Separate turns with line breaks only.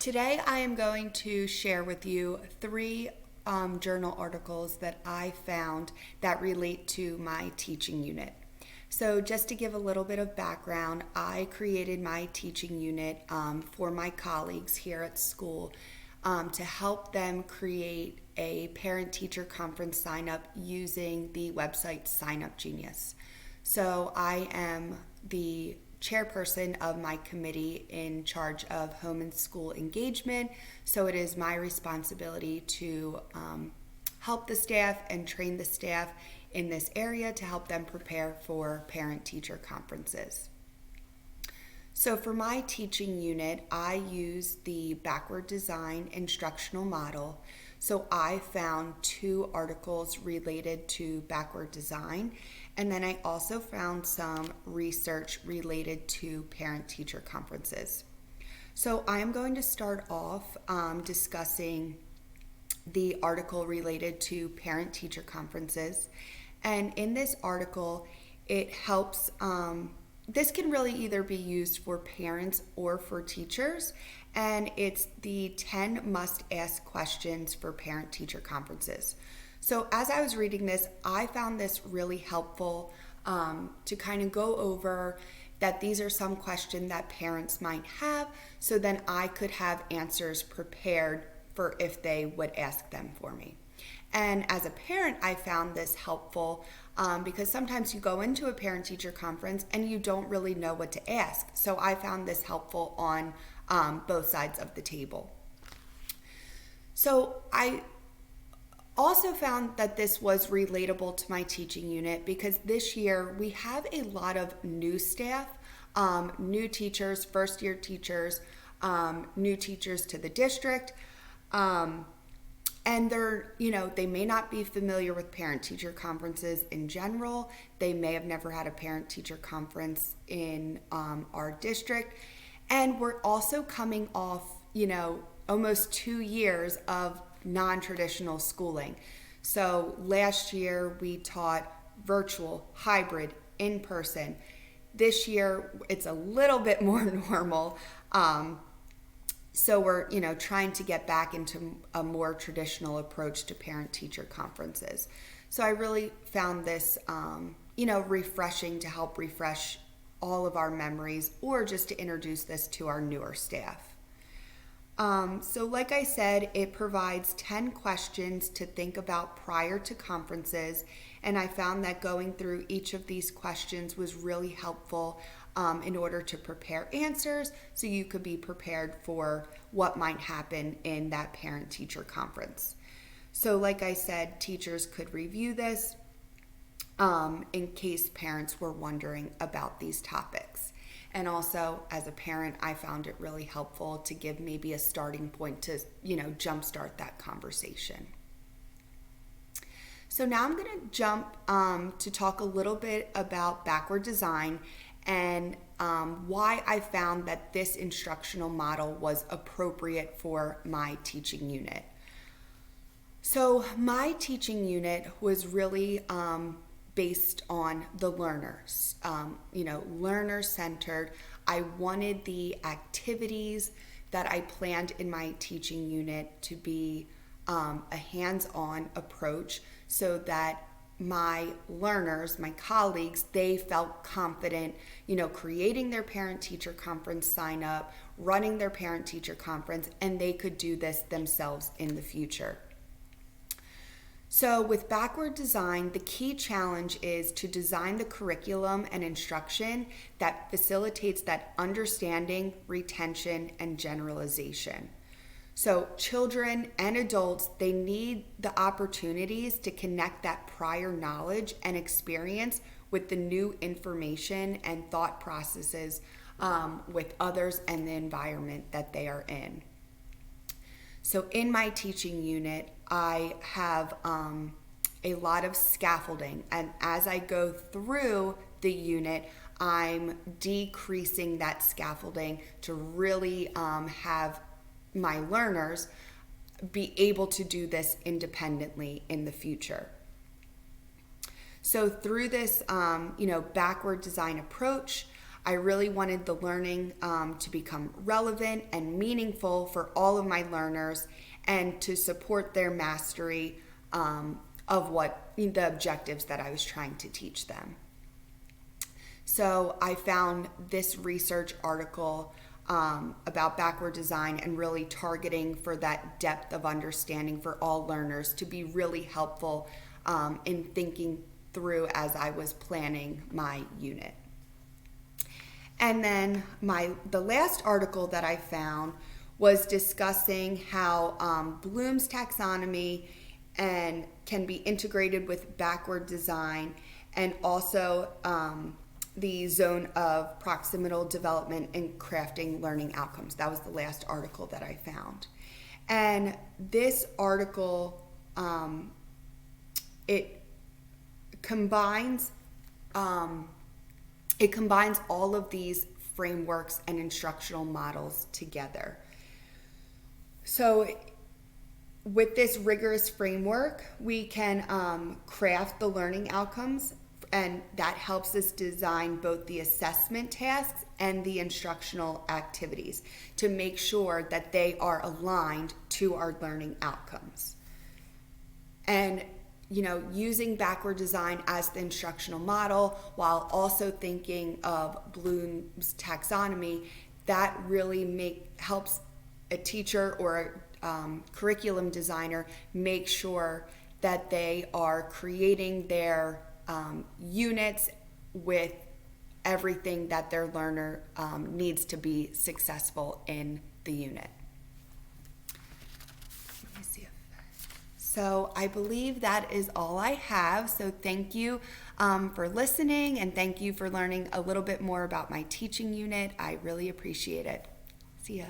Today I am going to share with you three journal articles that I found that relate to my teaching unit. So just to give a little bit of background, I created my teaching unit for my colleagues here at school to help them create a parent-teacher conference sign-up using the website Sign Up Genius. So I am the chairperson of my committee in charge of home and school engagement. So it is my responsibility to help the staff and train the staff in this area to help them prepare for parent-teacher conferences. So for my teaching unit, I use the backward design instructional model. So I found two articles related to backward design, and then I also found some research related to parent-teacher conferences. So I am going to start off discussing the article related to parent-teacher conferences. And in this article, it helps, this can really either be used for parents or for teachers, and it's the 10 must-ask questions for parent-teacher conferences. So as I was reading this, I found this really helpful to kind of go over that these are some questions that parents might have, so then I could have answers prepared for if they would ask them for me. And as a parent, I found this helpful because sometimes you go into a parent-teacher conference and you don't really know what to ask. So I found this helpful on both sides of the table. So I also found that this was relatable to my teaching unit because this year we have a lot of new staff, new teachers, first-year teachers, new teachers to the district. And they may not be familiar with parent-teacher conferences in general. They may have never had a parent-teacher conference in our district. And we're also coming off, almost 2 years of non-traditional schooling. So last year we taught virtual, hybrid, in person. This year it's a little bit more normal. So we're, trying to get back into a more traditional approach to parent-teacher conferences. So I really found this, refreshing to help refresh all of our memories or just to introduce this to our newer staff. So like I said, it provides 10 questions to think about prior to conferences, and I found that going through each of these questions was really helpful in order to prepare answers so you could be prepared for what might happen in that parent-teacher conference. So like I said, teachers could review this in case parents were wondering about these topics. And also, as a parent, I found it really helpful to give maybe a starting point to, jumpstart that conversation. So now I'm going to jump to talk a little bit about backward design and why I found that this instructional model was appropriate for my teaching unit. So my teaching unit was really based on the learners, learner-centered. I wanted the activities that I planned in my teaching unit to be a hands-on approach so that my learners, my colleagues, they felt confident, creating their parent-teacher conference sign-up, running their parent-teacher conference, and they could do this themselves in the future. So with backward design, the key challenge is to design the curriculum and instruction that facilitates that understanding, retention, and generalization. So children and adults, they need the opportunities to connect that prior knowledge and experience with the new information and thought processes with others and the environment that they are in. So in my teaching unit, I have a lot of scaffolding, and as I go through the unit, I'm decreasing that scaffolding to really have my learners be able to do this independently in the future. So through this, backward design approach, I really wanted the learning to become relevant and meaningful for all of my learners and to support their mastery of what the objectives that I was trying to teach them. So I found this research article about backward design and really targeting for that depth of understanding for all learners to be really helpful in thinking through as I was planning my unit. And then the last article that I found was discussing how Bloom's taxonomy and can be integrated with backward design, and also the zone of proximal development and crafting learning outcomes. That was the last article that I found. And this article, it combines all of these frameworks and instructional models together. So with this rigorous framework, we can craft the learning outcomes, and that helps us design both the assessment tasks and the instructional activities to make sure that they are aligned to our learning outcomes. And using backward design as the instructional model while also thinking of Bloom's taxonomy, that really helps a teacher or a curriculum designer make sure that they are creating their units with everything that their learner needs to be successful in the unit. Let me see. So I believe that is all I have. So thank you for listening, and thank you for learning a little bit more about my teaching unit. I really appreciate it. See ya.